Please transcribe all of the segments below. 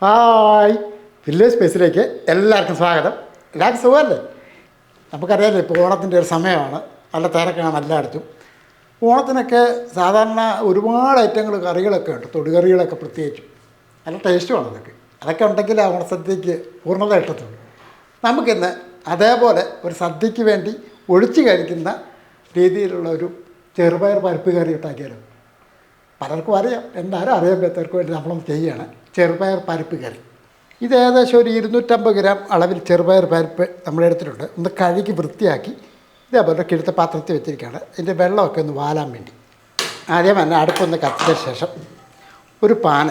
Hi, village സ്പേസിലേക്ക് എല്ലാവർക്കും സ്വാഗതം. എല്ലാവർക്കും സുഖമല്ലേ? നമുക്കറിയാമല്ലോ, ഇപ്പോൾ ഓണത്തിൻ്റെ ഒരു സമയമാണ്. നല്ല തിരക്കാണ് എല്ലായിടത്തും. ഓണത്തിനൊക്കെ സാധാരണ ഒരുപാട് ഐറ്റങ്ങൾ കറികളൊക്കെ ഉണ്ട്, തൊടുകറികളൊക്കെ പ്രത്യേകിച്ചും. നല്ല ടേസ്റ്റുമാണ് അതൊക്കെ ഉണ്ടെങ്കിൽ ആ ഓണസദ്യക്ക് പൂർണ്ണത കിട്ടത്തുള്ളൂ. നമുക്കിന്ന് അതേപോലെ ഒരു സദ്യക്ക് വേണ്ടി ഒഴിച്ച് കഴിക്കുന്ന രീതിയിലുള്ള ഒരു ചെറുപയർ പരിപ്പ് കറി ഉണ്ടാക്കിയാലും പലർക്കും അറിയാം, എന്നാലും അറിയാൻ വേണ്ടി നമ്മളൊന്ന് ചെയ്യുകയാണ് ചെറുപയർ പരിപ്പ് കറി. ഇത് ഏകദേശം ഒരു 250 ഗ്രാം അളവിൽ ചെറുപയർ പരിപ്പ് നമ്മളെടുത്തിട്ടുണ്ട്. ഒന്ന് കഴുകി വൃത്തിയാക്കി ഇതേപോലെ കിഴുത്ത പാത്രത്തിൽ വെച്ചിരിക്കുകയാണ്. ഇതിൻ്റെ വെള്ളമൊക്കെ ഒന്ന് വാലാൻ വേണ്ടി ആദ്യം തന്നെ അടുപ്പൊന്ന് കത്തിച്ച ശേഷം ഒരു പാൻ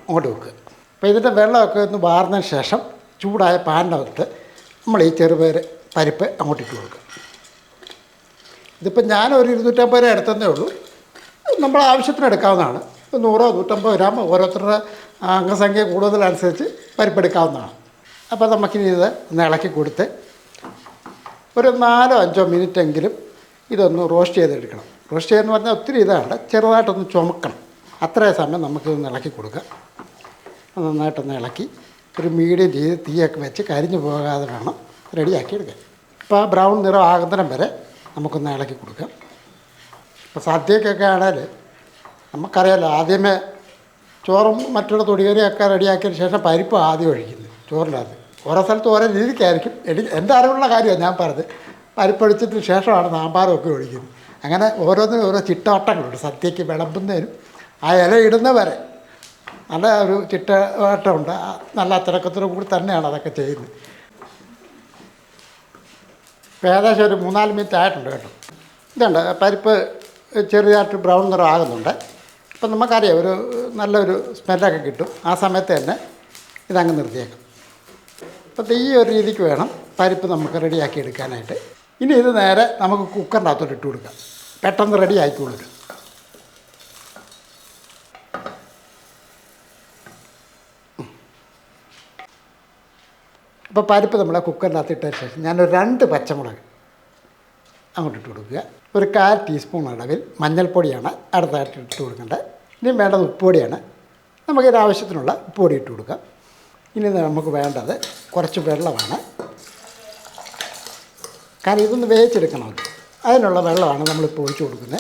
അങ്ങോട്ട് വെക്കുക. അപ്പോൾ ഇതിൻ്റെ വെള്ളമൊക്കെ ഒന്ന് വാർന്നതിന് ശേഷം ചൂടായ പാനിനകത്ത് നമ്മൾ ഈ ചെറുപയർ പരിപ്പ് അങ്ങോട്ട് ഇട്ട് കൊടുക്കുക. ഇതിപ്പോൾ ഞാനൊരു 250 ഗ്രാം എടുത്തതേ ഉള്ളൂ. നമ്മൾ ആവശ്യത്തിന് എടുക്കാവുന്നതാണ്. 100 150 ഗ്രാം ഓരോരുത്തരുടെ അംഗസംഖ്യ കൂടുതലനുസരിച്ച് പരിപ്പെടുക്കാവുന്നതാണ്. അപ്പോൾ നമുക്കിനി ഇത് ഒന്ന് ഇളക്കി കൊടുത്ത് ഒരു 4-5 മിനിറ്റെങ്കിലും ഇതൊന്ന് റോസ്റ്റ് ചെയ്തെടുക്കണം. റോസ്റ്റ് ചെയ്യുമെന്ന് പറഞ്ഞാൽ ഒത്തിരി ഇതാണ്, ചെറുതായിട്ടൊന്ന് ചുമക്കണം. അത്രയും സമയം നമുക്കിതൊന്ന് ഇളക്കി കൊടുക്കാം. നന്നായിട്ടൊന്ന് ഇളക്കി ഒരു മീഡിയം തീയൊക്കെ വെച്ച് കരിഞ്ഞു പോകാതെ വേണം റെഡിയാക്കി എടുക്കാൻ. ഇപ്പോൾ ആ ബ്രൗൺ നിറം ആകുന്നതിനും വരെ നമുക്കൊന്ന് ഇളക്കി കൊടുക്കാം. ഇപ്പോൾ സദ്യക്കൊക്കെ ആണെങ്കിൽ നമുക്കറിയാമല്ലോ, ആദ്യമേ ചോറും മറ്റുള്ള തൊടികറിയൊക്കെ റെഡിയാക്കിയതിന് ശേഷം പരിപ്പ് ആദ്യം ഒഴിക്കുന്നത് ചോറിനകത്ത്. ഓരോ സ്ഥലത്ത് ഓരോ രീതിക്കായിരിക്കും. എൻ്റെ അറിവുള്ള കാര്യമാണ് ഞാൻ പറഞ്ഞത്. പരിപ്പൊഴിച്ചതിന് ശേഷമാണ് സാമ്പാറുമൊക്കെ ഒഴിക്കുന്നത്. അങ്ങനെ ഓരോന്നിനും ഓരോ ചിട്ടവട്ടങ്ങളുണ്ട്. സദ്യക്ക് വിളമ്പുന്നതിനും ആ ഇല ഇടുന്നവരെ നല്ല ഒരു ചിട്ടവട്ടമുണ്ട്. നല്ല അച്ചടക്കത്തോടു കൂടി തന്നെയാണ് അതൊക്കെ ചെയ്യുന്നത്. ഇപ്പോൾ ഏകദേശം ഒരു 3-4 മിനിറ്റ് ആയിട്ടുണ്ട് കേട്ടോ. ഇതുണ്ട്, പരിപ്പ് ചെറുതായിട്ട് ബ്രൗൺ നിറം ആകുന്നുണ്ട്. അപ്പം നമുക്കറിയാം ഒരു നല്ലൊരു സ്മെല്ലൊക്കെ കിട്ടും. ആ സമയത്ത് തന്നെ ഇതങ്ങ് നിർത്തിയേക്കും. അപ്പം ഈ ഒരു രീതിക്ക് വേണം പരിപ്പ് നമുക്ക് റെഡിയാക്കി എടുക്കാനായിട്ട്. ഇനി ഇത് നേരെ നമുക്ക് കുക്കറിൻ്റെ അകത്തോട്ട് ഇട്ട് കൊടുക്കാം. പെട്ടെന്ന് റെഡി ആയിക്കോളും. അപ്പോൾ പരിപ്പ് നമ്മൾ കുക്കറിൻ്റെ അകത്ത് ഇട്ടതിന് ശേഷം ഞാനൊരു 2 പച്ചമുളക് അങ്ങോട്ട് ഇട്ട് കൊടുക്കുക. ഒരു 1/4 ടീസ്പൂൺ അളവിൽ മഞ്ഞൾപ്പൊടിയാണ് അടുത്തായിട്ട് ഇട്ട് കൊടുക്കേണ്ടത്. ഇനി വേണ്ടത് ഉപ്പുപൊടിയാണ്. നമുക്കിതിന് ആവശ്യത്തിനുള്ള ഉപ്പുപൊടി ഇട്ട് കൊടുക്കാം. ഇനി നമുക്ക് വേണ്ടത് കുറച്ച് വെള്ളമാണ്. കാരണം ഇതൊന്ന് വേവിച്ചെടുക്കണമല്ലോ, അതിനുള്ള വെള്ളമാണ് നമ്മളിപ്പോൾ ഒഴിച്ച് കൊടുക്കുന്നത്.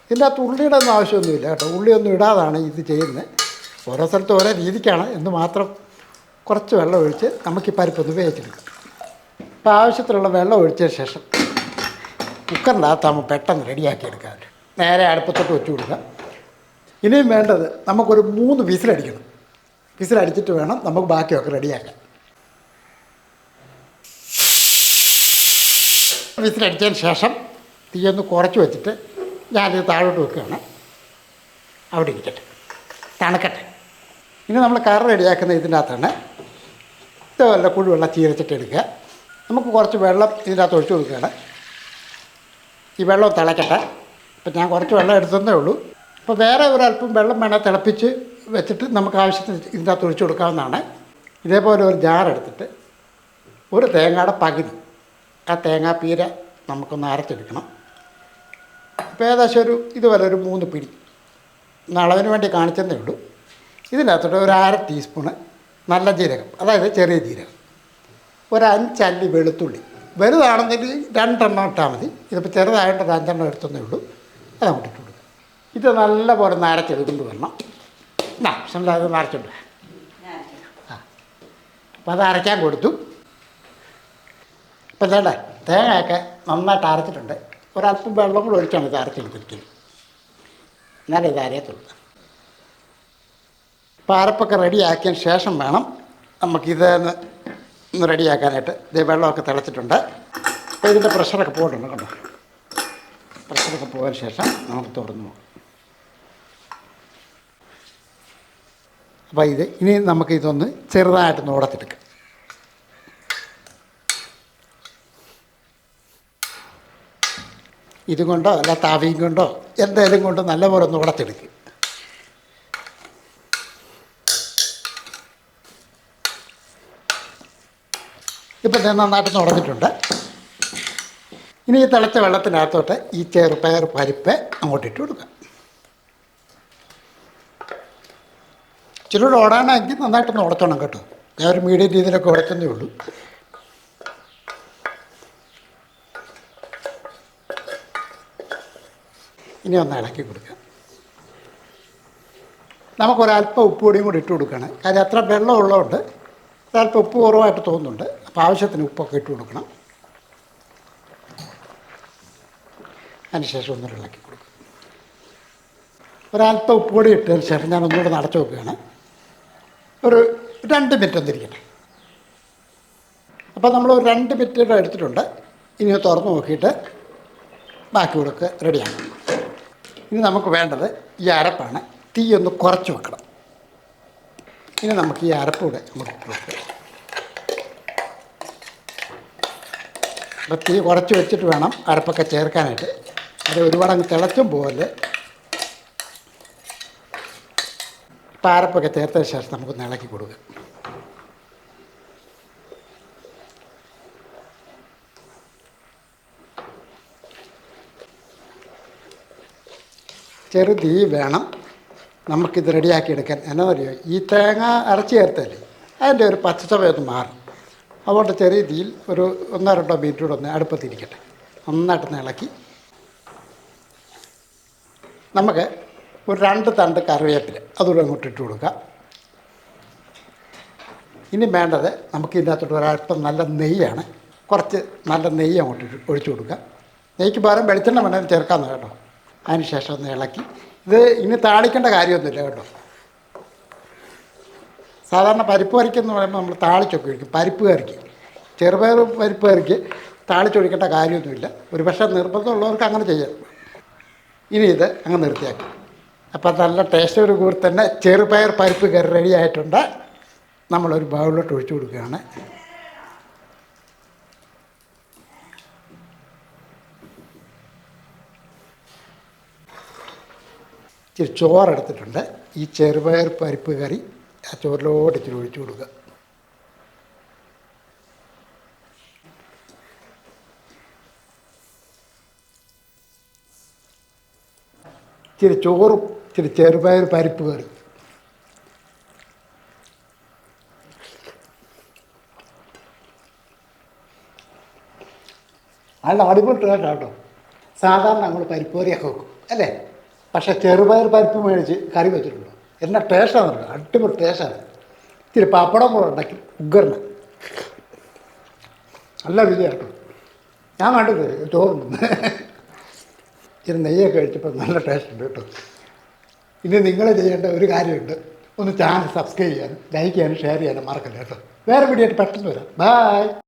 ഇതിൻ്റെ അകത്ത് ഉള്ളിയുടെ ഒന്നും ആവശ്യമൊന്നുമില്ല കേട്ടോ. ഉള്ളിയൊന്നും ഇടാതാണ് ഇത് ചെയ്യുന്നത്. ഓരോ സ്ഥലത്തും ഓരോ രീതിക്കാണ് എന്ന് മാത്രം. കുറച്ച് വെള്ളം ഒഴിച്ച് നമുക്ക് ഈ പരിപ്പൊന്ന് വേവിച്ചെടുക്കാം. അപ്പോൾ ആവശ്യത്തിലുള്ള വെള്ളം ഒഴിച്ചതിന് ശേഷം കുക്കറിൻ്റെ അകത്താകുമ്പോൾ പെട്ടെന്ന് റെഡിയാക്കി എടുക്കാം. നേരെ അടുപ്പത്തോട്ട് വെച്ച് കൊടുക്കുക. ഇനിയും വേണ്ടത് നമുക്കൊരു 3 വിസിലടിക്കണം. വിസിലടിച്ചിട്ട് വേണം നമുക്ക് ബാക്കിയൊക്കെ റെഡിയാക്കാൻ. വിസിലടിച്ചതിന് ശേഷം തീയൊന്ന് കുറച്ച് വെച്ചിട്ട് ഞാനിത് താഴോട്ട് വെക്കുകയാണ്. അവിടെ ഇരിക്കട്ടെ, തണുക്കട്ടെ. ഇനി നമ്മൾ കറി റെഡിയാക്കുന്ന ഇതിൻ്റെ അകത്താണ്. ഇതുപോലെ കുഴിവെള്ളം ചീരച്ചിട്ട് എടുക്കുക. നമുക്ക് കുറച്ച് വെള്ളം ഇതിൻ്റെ അകത്ത് ഒഴിച്ച് കൊടുക്കുകയാണ്. ഈ വെള്ളം തിളക്കട്ടെ. ഇപ്പം ഞാൻ കുറച്ച് വെള്ളം എടുത്തതേ ഉള്ളൂ. അപ്പോൾ വേറെ ഒരല്പം വെള്ളം വേണേൽ തിളപ്പിച്ച് വെച്ചിട്ട് നമുക്ക് ആവശ്യത്തിന് ഇതിൻ്റെ അകത്ത് ഒഴിച്ച് കൊടുക്കാവുന്നതാണ്. ഇതേപോലെ ഒരു ജാർ എടുത്തിട്ട് ഒരു തേങ്ങയുടെ പകുതി, ആ തേങ്ങാപ്പീര നമുക്കൊന്ന് അരച്ചെടുക്കണം. ഇപ്പോൾ ഏകദേശം ഇതുപോലെ ഒരു 3 പിടി അളവിന് വേണ്ടി കാണിച്ചതേ ഉള്ളൂ. ഇതിനകത്തോട്ട് ഒരു 1/2 ടീസ്പൂണ് നല്ല ജീരകം, അതായത് ചെറിയ ജീരകം, ഒരു 5 അല്ലി വെളുത്തുള്ളി. വലുതാണെന്നെങ്കിൽ 2 എണ്ണം ഇട്ടാൽ മതി. ഇതിപ്പോൾ ചെറുതായിട്ട് ഒരു 5 എണ്ണം എടുത്തതേ ഉള്ളൂ. അതങ്ങോട്ട് ഇട്ട് കൊടുക്കുക. ഇത് നല്ലപോലെ ഒന്ന് അരച്ചെടുക്കൊണ്ട് വരണം. അത് അരച്ചുണ്ട്. അപ്പോൾ അത് അരയ്ക്കാൻ കൊടുത്തു. ഇപ്പം വേണ്ട തേങ്ങയൊക്കെ നന്നായിട്ട് അരച്ചിട്ടുണ്ട്. ഒരല്പം വെള്ളം കൂടെ ഒഴിച്ചാണ് ഇത് അരച്ചെടുത്തിരിക്കുന്നത്. എന്നാലും ഇത് അരയത്തുള്ളൂ. അപ്പോൾ അരപ്പൊക്കെ റെഡിയാക്കിയതിന് ശേഷം വേണം നമുക്കിതൊന്ന് റെഡിയാക്കാനായിട്ട്. ഇത് വെള്ളമൊക്കെ തിളച്ചിട്ടുണ്ട്. അപ്പോൾ ഇതിൻ്റെ പ്രഷറൊക്കെ പോയിട്ടുണ്ട് കേട്ടോ. പ്രഷറൊക്കെ പോയതിന് ശേഷം നമുക്ക് തുറന്നു നോക്കാം. അപ്പോൾ ഇനി നമുക്കിതൊന്ന് ചെറുതായിട്ട് നോടത്തെടുക്കാം. ഇതുകൊണ്ടോ അല്ല താവിയും കൊണ്ടോ എന്തെങ്കിലും കൊണ്ട് നല്ലപോലെ ഒന്ന് ഉടച്ചെടുക്കുക. ഇപ്പം നന്നായിട്ട് ഉടച്ചിട്ടുണ്ട്. ഇനി ഈ തിളച്ച വെള്ളത്തിനകത്തോട്ട് ഈ ചെറുപയർ പരിപ്പ് അങ്ങോട്ടിട്ട് കൊടുക്കുക. ഇച്ചിരി കൂടെ ഓടാനാണെങ്കിൽ നന്നായിട്ടൊന്ന് ഉടച്ചോണം കേട്ടോ. ഞാൻ ഒരു മീഡിയം രീതിയിലൊക്കെ ഉടച്ചതേ ഉള്ളൂ. ഇനി ഒന്ന് ഇളക്കി കൊടുക്കാം. നമുക്കൊരല്പം ഉപ്പ് പൊടിയും കൂടി ഇട്ട് കൊടുക്കുകയാണ്. കാര്യം അത്ര വെള്ളം ഉള്ളതുകൊണ്ട് ഒരല്പം ഉപ്പ് കുറവായിട്ട് തോന്നുന്നുണ്ട്. അപ്പോൾ ആവശ്യത്തിന് ഉപ്പൊക്കെ ഇട്ട് കൊടുക്കണം. അതിനുശേഷം ഒന്നുകൂടെ ഇളക്കി കൊടുക്കും. ഒരല്പം ഉപ്പ് പൊടി ഇട്ടതിന് ശേഷം ഞാൻ ഒന്നുകൂടെ നടച്ചു നോക്കുകയാണ്. ഒരു 2 മിനിറ്റ് ഒന്നിരിക്കട്ടെ. അപ്പോൾ നമ്മൾ ഒരു 2 മിനിറ്റ് എടുത്തിട്ടുണ്ട്. ഇനി തുറന്ന് നോക്കിയിട്ട് ബാക്കി കൊടുക്ക് റെഡിയാണ്. ഇനി നമുക്ക് വേണ്ടത് ഈ അരപ്പാണ്. തീ ഒന്ന് കുറച്ച് വെക്കണം. ഇനി നമുക്ക് ഈ അരപ്പ് കൂടെ നമുക്ക് ഇട്ട് വെക്കാം. അപ്പോൾ തീ കുറച്ച് വെച്ചിട്ട് വേണം അരപ്പൊക്കെ ചേർക്കാനായിട്ട്. അത് ഒരുപാട് അങ്ങ് തിളച്ചും പോലെ. ഇപ്പോൾ അരപ്പൊക്കെ ചേർത്തതിന് ശേഷം നമുക്കൊന്ന് ഇളക്കി കൊടുക്കുക. ചെറു തീ വേണം നമുക്കിത് റെഡിയാക്കി എടുക്കാൻ. എന്നാ പറയുക, ഈ തേങ്ങ അരച്ച് ചേർത്തല്ലേ അതിൻ്റെ ഒരു പച്ചച്ചവയൊന്ന് മാറും. അതുകൊണ്ട് ചെറിയ തീയിൽ ഒരു 1-2 മിനിറ്റ് കൂടെ ഒന്ന് അടുപ്പത്തിരിക്കട്ടെ. നന്നായിട്ടൊന്ന് ഇളക്കി നമുക്ക് ഒരു 2 തണ്ട് കറിവേപ്പില അതുകൂടെ അങ്ങോട്ട് ഇട്ട് കൊടുക്കാം. ഇനി വേണ്ടത് നമുക്ക് ഇതിനകത്തോട്ട് ഒരല്പം നല്ല നെയ്യാണ്. കുറച്ച് നല്ല നെയ്യ് അങ്ങോട്ട് ഒഴിച്ചു കൊടുക്കുക. നെയ്ക്ക് പകരം വെളിച്ചെണ്ണ വേണമെങ്കിൽ ചേർക്കാമെന്ന് കേട്ടോ. അതിന് ശേഷം ഒന്ന് ഇളക്കി. ഇത് ഇനി താളിക്കേണ്ട കാര്യമൊന്നുമില്ല കേട്ടോ. സാധാരണ പരിപ്പ് കറിക്കെന്ന് പറയുമ്പോൾ നമ്മൾ താളിച്ചൊക്കെ ഒഴിക്കും. പരിപ്പ് കറിക്ക്, ചെറുപയർ പരിപ്പ് കറിക്ക് താളിച്ചൊഴിക്കേണ്ട കാര്യമൊന്നുമില്ല. ഒരു പക്ഷേ നിർബന്ധമുള്ളവർക്ക് അങ്ങനെ ചെയ്യാം. ഇനി ഇത് അങ്ങ് നിർത്തിയാക്കി. അപ്പം നല്ല ടേസ്റ്റോട് കൂടി തന്നെ ചെറുപയർ പരിപ്പ് കറി റെഡി ആയിട്ടുണ്ട്. നമ്മളൊരു ബൗളിലോട്ട് ഒഴിച്ചു കൊടുക്കുകയാണ്. ഇച്ചിരി ചോറെടുത്തിട്ടുണ്ട്. ഈ ചെറുപയർ പരിപ്പ് കറി ആ ചോറിലോട്ട് ഇച്ചിരി ഒഴിച്ചു കൊടുക്കുക. ഇച്ചിരി ചോറും ഇച്ചിരി ചെറുപയർ പരിപ്പ് കറി. നല്ല അടിപൊളി ടേസ്റ്റ് കേട്ടോ. സാധാരണ നമ്മൾ പരിപ്പ് കറിയൊക്കെ വെക്കും അല്ലേ? പക്ഷേ ചെറുപയർ പരിപ്പ് മേടിച്ച് കറി വെച്ചിട്ടുണ്ടോ, എന്നാ ടേസ്റ്റാണ്. അടിപൊളി ടേസ്റ്റാണ്. ഇത്തിരി പപ്പടം കൂടെ ഉണ്ടാക്കി ഉഗ്രന് നല്ല രുചിയാട്ടോ. ഞാൻ കണ്ടത് ചോറുണ്ട്. ഇച്ചിരി നെയ്യൊക്കെ കഴിച്ചപ്പോൾ നല്ല ടേസ്റ്റ് ഉണ്ട് കേട്ടോ. ഇനി നിങ്ങൾ ചെയ്യേണ്ട ഒരു കാര്യമുണ്ട്. ഒന്ന് ചാനൽ സബ്സ്ക്രൈബ് ചെയ്യാനും ലൈക്ക് ചെയ്യാനും ഷെയർ ചെയ്യാനും മറക്കല്ല കേട്ടോ. വേറെ വീഡിയോ ആയിട്ട് പെട്ടെന്ന് വരാം. ബൈ.